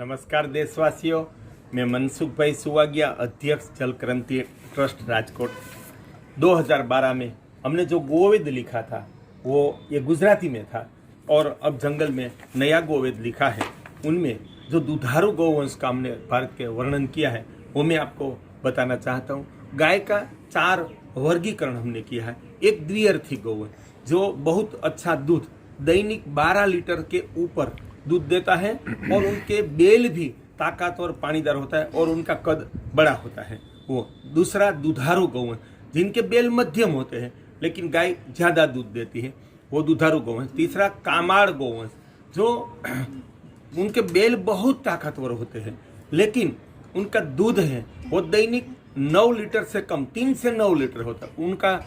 नमस्कार देशवासियों, मैं मनसुख भाई सुवागिया, अध्यक्ष जल क्रांति ट्रस्ट राजकोट। 2012 में हमने जो गोवेद लिखा था वो ये गुजराती में था और अब जंगल में नया गोवेद लिखा है। उनमें जो दुधारू गौवंश का हमने भारत के वर्णन किया है वो मैं आपको बताना चाहता हूँ। गाय का 4 वर्गीकरण हमने किया है। एक द्विअर्थी गौवंश जो बहुत अच्छा दूध दैनिक 12 लीटर के ऊपर दूध देता है और उनके बेल भी ताकतवर पानीदार होता है और उनका कद बड़ा होता है। वो दूसरा दुधारू गौवंश जिनके बेल मध्यम होते हैं लेकिन गाय ज्यादा दूध देती है, वो दुधारू गौवंश। तीसरा कामाड़ गौवंश जो उनके बेल बहुत ताकतवर होते हैं लेकिन उनका दूध है वो दैनिक 9 लीटर से कम, 3 से 9 लीटर होता है। उनका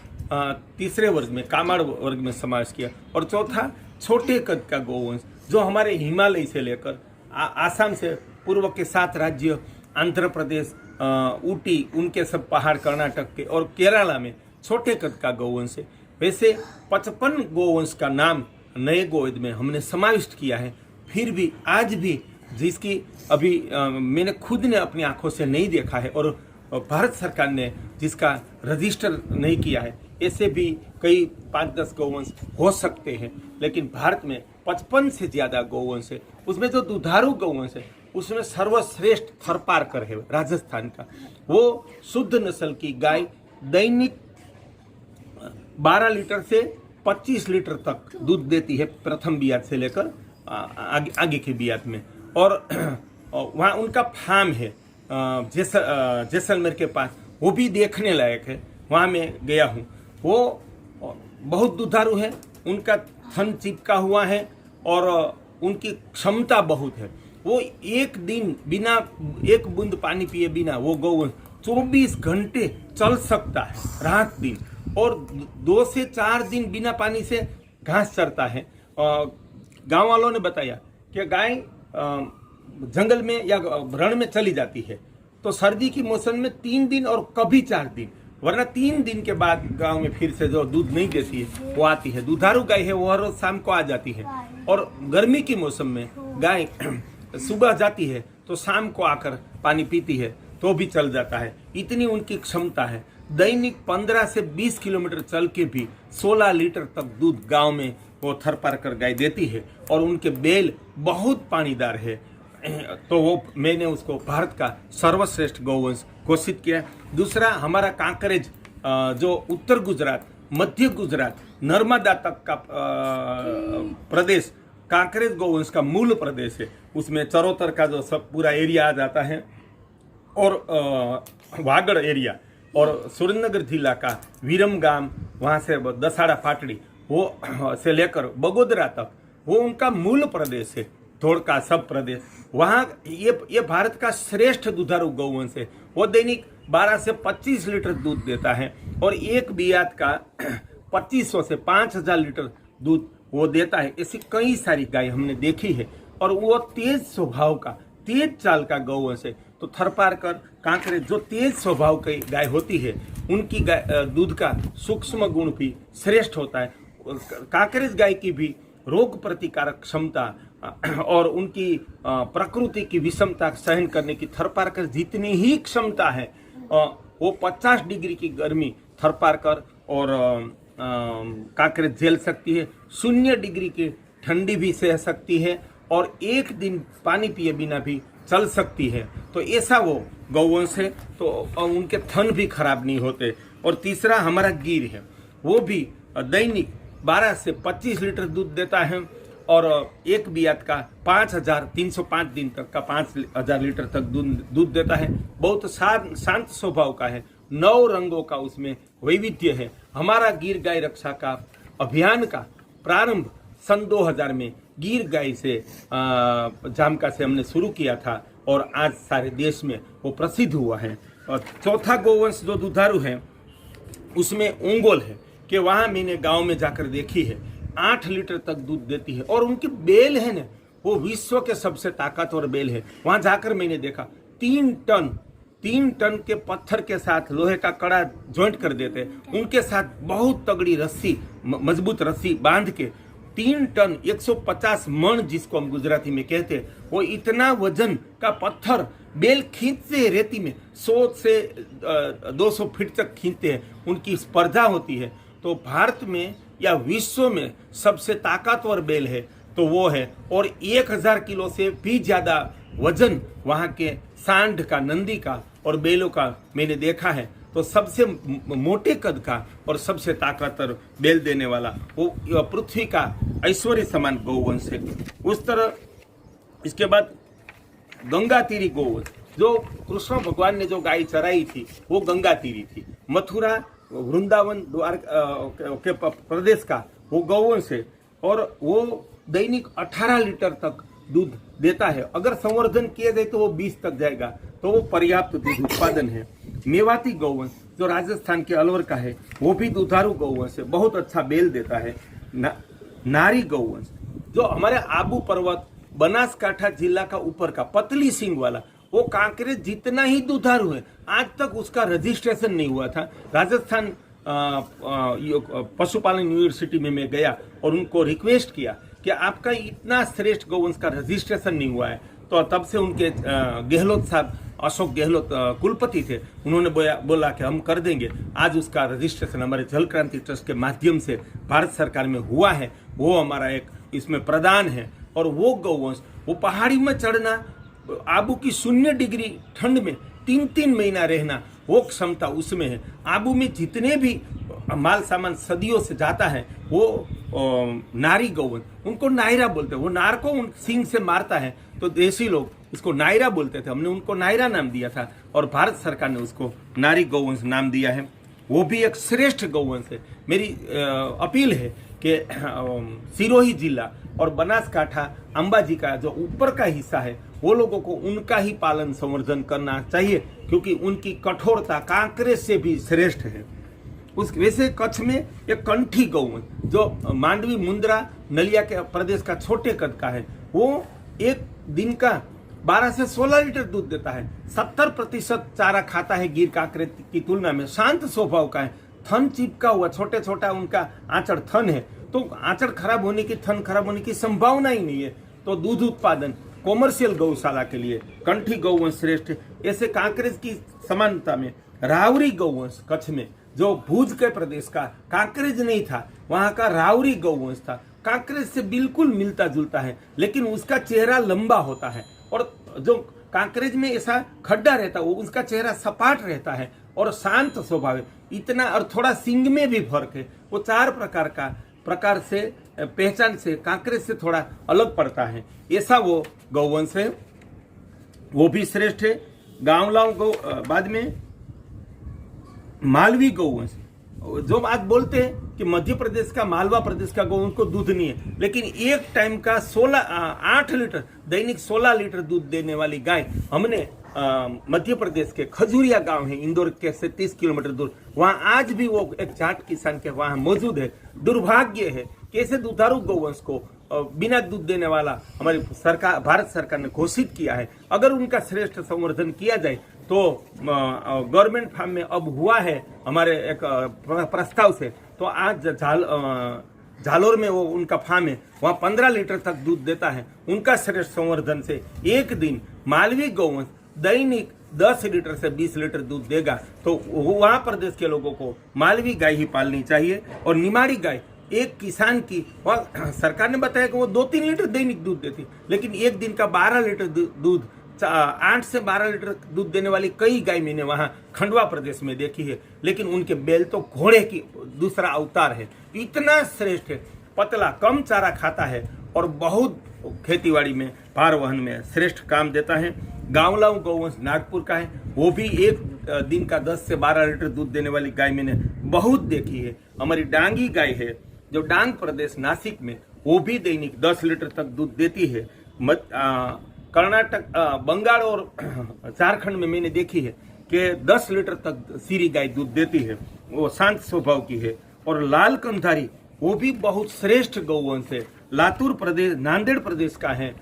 तीसरे वर्ग में, कामाड़ वर्ग में समावेश किया। और चौथा छोटे कद का गौवंश जो हमारे हिमालय से लेकर आसाम से पूर्व के 7 राज्य, आंध्र प्रदेश, ऊटी, उनके सब पहाड़, कर्नाटक के और केरला में छोटे कद का गौवंश है। वैसे 55 गौवंश का नाम नए गोवेद में हमने समाविष्ट किया है। फिर भी आज भी जिसकी अभी मैंने खुद ने अपनी आंखों से नहीं देखा है और भारत सरकार ने जिसका रजिस्टर नहीं किया है, ऐसे भी कई 5-10 गौवंश हो सकते हैं, लेकिन भारत में 55 से ज्यादा गौवंश है। उसमें जो दुधारू गौवंश है उसमें सर्वश्रेष्ठ थरपारकर है राजस्थान का। वो शुद्ध नस्ल की गाय दैनिक 12 लीटर से 25 लीटर तक दूध देती है, प्रथम बियात से लेकर आगे के बियात में। और वहाँ उनका फार्म है जैसलमेर के पास, वो भी देखने लायक है। वहाँ मैं गया हूँ। वो बहुत दुधारू है, उनका थन चिपका हुआ है और उनकी क्षमता बहुत है। वो एक दिन बिना एक बूंद पानी पिए बिना वो गौवंश 24 घंटे चल सकता है, रात दिन, और 2 से 4 दिन बिना पानी से घास चरता है। गांव वालों ने बताया कि गाय जंगल में या रण में चली जाती है तो सर्दी की मौसम में 3 दिन और कभी 4 दिन, वरना 3 दिन के बाद गांव में फिर से जो दूध नहीं देती है वो आती है। दुधारू गाय है, वो हर रोज शाम को आ जाती है। और गर्मी के मौसम में गाय सुबह जाती है तो शाम को आकर पानी पीती है तो भी चल जाता है। इतनी उनकी क्षमता है। दैनिक 15 से 20 किलोमीटर चल के भी 16 लीटर तक दूध गांव में वो थरपारकर गाय देती है और उनके बेल बहुत पानीदार है। तो वो मैंने उसको भारत का सर्वश्रेष्ठ गौवंश घोषित किया। दूसरा हमारा कांकरेज जो उत्तर गुजरात, मध्य गुजरात, नर्मदा तक का प्रदेश कांकरेज गौवंश का मूल प्रदेश है। उसमें चरोतर का जो सब पूरा एरिया आ जाता है और वागड़ एरिया और सुरेंद्रनगर जिला का विरमगाम, वहाँ से दसाड़ा फाटड़ी वो से लेकर बगोदरा तक वो उनका मूल प्रदेश है। धोड़का सब प्रदेश, वहाँ ये भारत का श्रेष्ठ दुधारू गौवंश है। वो दैनिक 12 से 25 लीटर दूध देता है और एक बियात का 2500 से 5000 लीटर दूध वो देता है। ऐसी कई सारी गाय हमने देखी है और वो तेज स्वभाव का, तेज चाल का गौवंश है। तो थरपारकर, कांकरेज जो तेज स्वभाव की गाय होती है उनकी दूध का सूक्ष्म गुण भी श्रेष्ठ होता है। कांकरेज गाय की भी रोग प्रतिकारक क्षमता और उनकी प्रकृति की विषमता सहन करने की थरपारकर जितनी ही क्षमता है, वो 50 डिग्री की गर्मी थरपारकर और कांकरेज झेल सकती है। 0 डिग्री की ठंडी भी सह सकती है और एक दिन पानी पिए बिना भी चल सकती है। तो ऐसा वो गौवंश है। तो उनके थन भी खराब नहीं होते। और तीसरा हमारा गिर है, वो भी दैनिक 12 से 25 लीटर दूध देता है और एक बियात का 5305 दिन तक का 5000 लीटर तक दूध देता है। बहुत शांत स्वभाव का है। 9 रंगों का उसमें वैविध्य है। हमारा गिर गाय रक्षा का अभियान का प्रारंभ सन 2000 में गिर गाय से जामका से हमने शुरू किया था और आज सारे देश में वो प्रसिद्ध हुआ है। और चौथा गौवंश जो दुधारू है उसमें ओंगोल है कि वहाँ मैंने गांव में जाकर देखी है, 8 लीटर तक दूध देती है और उनके बेल है ना, वो विश्व के सबसे ताकतवर बेल है। वहां जाकर मैंने देखा 3 टन के पत्थर के साथ लोहे का कड़ा ज्वाइंट कर देते, उनके साथ बहुत तगड़ी रस्सी, मजबूत रस्सी बांध के 3 टन 150 मन जिसको हम गुजराती में कहते हैं, वो इतना वजन का पत्थर बैल खींचते हैं रेती में, 100 से 200 फीट तक खींचते हैं, उनकी स्पर्धा होती है। तो भारत में या विश्व में सबसे ताकतवर बैल है तो वो है, और 1000 किलो से भी ज्यादा वजन वहाँ के सांड का, नंदी का और बैलों का मैंने देखा है। तो सबसे मोटे कद का और सबसे ताकतवर बैल देने वाला वो पृथ्वी का ऐश्वर्य समान गौवंश है। उस तरह इसके बाद गंगा तीरी गौवंश, जो कृष्ण भगवान ने जो गाय चराई थी वो गंगा तीरी थी। मथुरा, वृंदावन, द्वारका के प्रदेश का वो गौवंश है और वो दैनिक 18 लीटर तक दूध देता है। अगर संवर्धन किया जाए तो वो 20 तक जाएगा, तो वो पर्याप्त दूध उत्पादन है। मेवाती गौवंश जो राजस्थान के अलवर का है वो भी दुधारू गौवंश है, बहुत अच्छा बेल देता है। नारी गौवंश जो हमारे आबू पर्वत, बनासकांठा जिला का ऊपर का पतली सींग वाला, वो कांकरेज जितना ही दुधारू है, आज तक उसका रजिस्ट्रेशन नहीं हुआ था। राजस्थान पशुपालन यूनिवर्सिटी में मैं गया और उनको रिक्वेस्ट किया कि आपका इतना श्रेष्ठ गौवंश का रजिस्ट्रेशन नहीं हुआ है। तो तब से उनके गहलोत साहब, अशोक गहलोत कुलपति थे, उन्होंने बोला कि हम कर देंगे। आज उसका रजिस्ट्रेशन हमारे जल क्रांति ट्रस्ट के माध्यम से भारत सरकार में हुआ है, वो हमारा एक इसमें प्रदान है। और वो गौवंश, वो पहाड़ी में चढ़ना, आबू की 0 डिग्री ठंड में 3-3 महीना रहना, वो क्षमता उसमें है। आबू में जितने भी माल सामान सदियों से जाता है वो नारी गौवंश, उनको नायरा बोलते हैं। वो नार को उन सींग से मारता है तो देसी लोग इसको नायरा बोलते थे, हमने उनको नायरा नाम दिया था और भारत सरकार ने उसको नारी गौवंश नाम दिया है। वो भी एक श्रेष्ठ गौवंश है। मेरी अपील है कि सिरोही जिला और बनासकांठा, अंबाजी का जो ऊपर का हिस्सा है, वो लोगों को उनका ही पालन संवर्धन करना चाहिए, क्योंकि उनकी कठोरता कांकरेज से भी श्रेष्ठ है। वैसे कच्छ में एक कंठी गौवंश जो मांडवी, मुंद्रा, नलिया के प्रदेश का छोटे कद का है, वो एक दिन का 12 से 16 लीटर दूध देता है। 70% चारा खाता है गिर कांकरेज की तुलना में। शांत स्वभाव का है, थन चिपका हुआ, छोटे छोटा उनका आंचड़ थन है, तो आंचड़ खराब होने की, थन खराब होने की संभावना ही नहीं है। तो दूध उत्पादन कॉमर्शियल गौशाला के लिए कंठी गौवंश श्रेष्ठ है। ऐसे कांकरेज की समानता में रावरी गौवंश, कच्छ में जो भुज के प्रदेश का, कांकरेज नहीं था, वहां का रावरी गौवंश था। कांकरेज से बिल्कुल मिलता जुलता है, लेकिन उसका चेहरा लंबा होता है, और जो कांकरेज में ऐसा खड्डा रहता है वो उसका चेहरा सपाट रहता है और शांत स्वभाव है। इतना, और थोड़ा सींग में भी फर्क है। वो 4 प्रकार से पहचान से कांकरेज से थोड़ा अलग पड़ता है, ऐसा वो गौवंश है, वो भी श्रेष्ठ है। गांवलाओं गौ, बाद में मालवी गौवंश, जो आज बोलते हैं कि मध्य प्रदेश का, मालवा प्रदेश का गौ, उनको दूध नहीं है, लेकिन एक टाइम का 8 लीटर, दैनिक 16 लीटर दूध देने वाली गाय हमने मध्य प्रदेश के खजूरिया गांव है, इंदौर के से 30 किलोमीटर दूर, वहां आज भी वो एक जाट किसान के वहां मौजूद है। दुर्भाग्य है कि ऐसे दुधारू गौवंश को बिना दूध देने वाला हमारी सरकार, भारत सरकार ने घोषित किया है। अगर उनका श्रेष्ठ संवर्धन किया जाए तो गवर्नमेंट फार्म में अब हुआ है हमारे एक प्रस्ताव से, तो आज झालोर में वो उनका फार्म है, वहाँ 15 लीटर तक दूध देता है। उनका श्रेष्ठ संवर्धन से एक दिन मालवी गौवंश दैनिक 10 लीटर से 20 लीटर दूध देगा। तो वहाँ प्रदेश के लोगों को मालवी गाय ही पालनी चाहिए। और निमाड़ी गाय एक किसान की, सरकार ने बताया कि वो 2-3 लीटर दैनिक दूध देती, लेकिन एक दिन का 12 लीटर दूध, 8 से 12 लीटर दूध देने वाली कई गाय मैंने वहां खंडवा प्रदेश में देखी है। लेकिन उनके बैल तो घोड़े की दूसरा अवतार है, इतना श्रेष्ठ है, पतला, कम चारा खाता है और बहुत खेतीबाड़ी में, भार वहन में श्रेष्ठ काम देता है। गांवलाऊ गौवंश नागपुर का है, वो भी एक दिन का 10 से 12 लीटर दूध देने वाली गाय मैंने बहुत देखी है। हमारी डांगी गाय है जो डांग प्रदेश नासिक में, वो भी दैनिक 10 लीटर तक दूध देती है। कर्नाटक, बंगाल और झारखंड में मैंने देखी है कि 10 लीटर तक सीरी गाय दूध देती है, वो शांत स्वभाव की है। और लाल कंधारी, वो भी बहुत श्रेष्ठ गौवंश है, लातूर प्रदेश, नांदेड़ प्रदेश का है,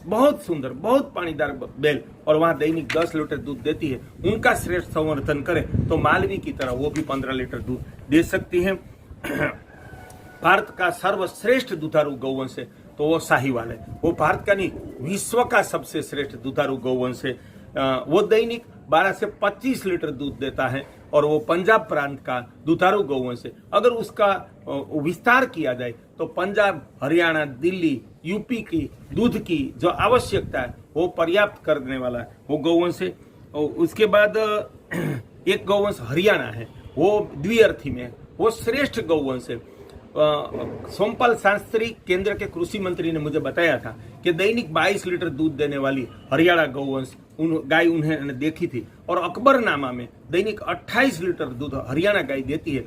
बहुत सुंदर, बहुत पानीदार बैल, और वहां दैनिक 10 लीटर दूध देती है। उनका श्रेष्ठ संवर्धन करें तो मालवी की तरह वो भी 15 लीटर दूध दे सकती है। भारत का सर्वश्रेष्ठ दुधारू गौवंश है तो वो साहिवाल है। वो भारत का नहीं, विश्व का सबसे श्रेष्ठ दुधारू गौवंश है। वो दैनिक 12 से 25 लीटर दूध देता है और वो पंजाब प्रांत का दुधारू गौवंश है। अगर उसका विस्तार किया जाए तो पंजाब, हरियाणा, दिल्ली, यूपी की दूध की जो आवश्यकता है वो पर्याप्त करने वाला है वो गौवंश है। उसके बाद एक गौवंश हरियाणा है, वो द्विअर्थी में है, वो श्रेष्ठ गौवंश है। सोमपाल शास्त्री केंद्र के कृषि मंत्री ने मुझे बताया था कि दैनिक 22 लीटर दूध देने वाली हरियाणा गौवंश गाय उन्होंने देखी थी और अकबरनामा में दैनिक 28 लीटर दूध हरियाणा गाय देती है,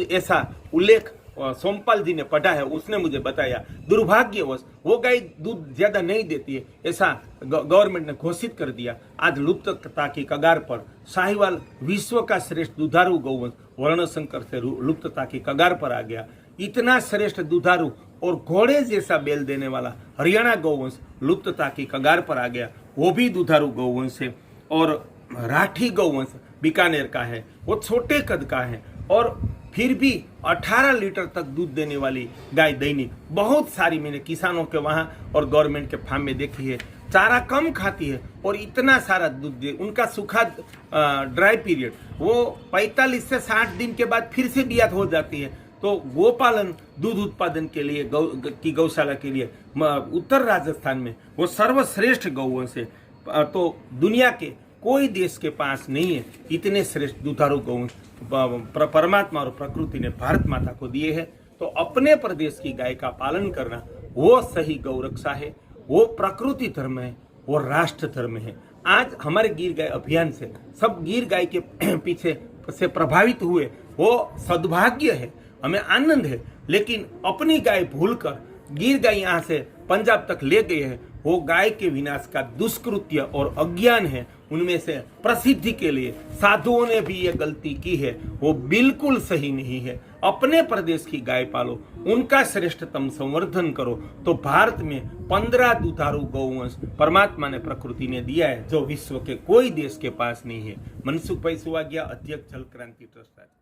ऐसा उल्लेख सोमपाल जी ने पढ़ा है, उसने मुझे बताया। दुर्भाग्यवश वो गाय दूध ज्यादा नहीं देती है, ऐसा गवर्नमेंट ने घोषित कर दिया। आज लुप्तता की कगार पर साहिवाल विश्व का श्रेष्ठ दुधारू गौवंश वर्णशंकर से लुप्तता की कगार पर आ गया। इतना श्रेष्ठ दुधारू और घोड़े जैसा बेल देने वाला हरियाणा गौवंश लुप्तता की कगार पर आ गया, वो भी दुधारू गौवंश है। और राठी गौवंश बीकानेर का है, वो छोटे कद का है और फिर भी 18 लीटर तक दूध देने वाली गाय दैनिक। बहुत सारी मैंने किसानों के वहां और गवर्नमेंट के फार्म में देखी है, चारा कम खाती है और इतना सारा दूध दे। उनका सूखा ड्राई पीरियड वो 45 से 60 दिन के बाद फिर से बियात हो जाती है। तो गोपालन दूध उत्पादन के लिए गौशाला के लिए उत्तर राजस्थान में वो सर्वश्रेष्ठ गौवंश है। तो दुनिया के कोई देश के पास नहीं है इतने श्रेष्ठ दुधारू गौवंश। परमात्मा और प्रकृति ने भारत माता को दिए हैं, तो अपने प्रदेश की गाय का पालन करना वो सही गौरक्षा है, वो प्रकृति धर्म है, वो राष्ट्र धर्म है। आज हमारे गिर गाय अभियान से सब गिर गाय के पीछे से प्रभावित हुए, वो सद्भाग्य है, हमें आनंद है। लेकिन अपनी गाय भूलकर गिर गाय यहाँ से पंजाब तक ले गए हैं, वो गाय के विनाश का दुष्कृत्य और अज्ञान है। उनमें से प्रसिद्धि के लिए साधुओं ने भी ये गलती की है, वो बिल्कुल सही नहीं है। अपने प्रदेश की गाय पालो, उनका श्रेष्ठतम संवर्धन करो, तो भारत में 15 दुधारू गौवंश परमात्मा ने, प्रकृति ने दिया है, जो विश्व के कोई देश के पास नहीं है। मनसुख भाई सुवागिया, अध्यक्ष जल क्रांति ट्रस्ट।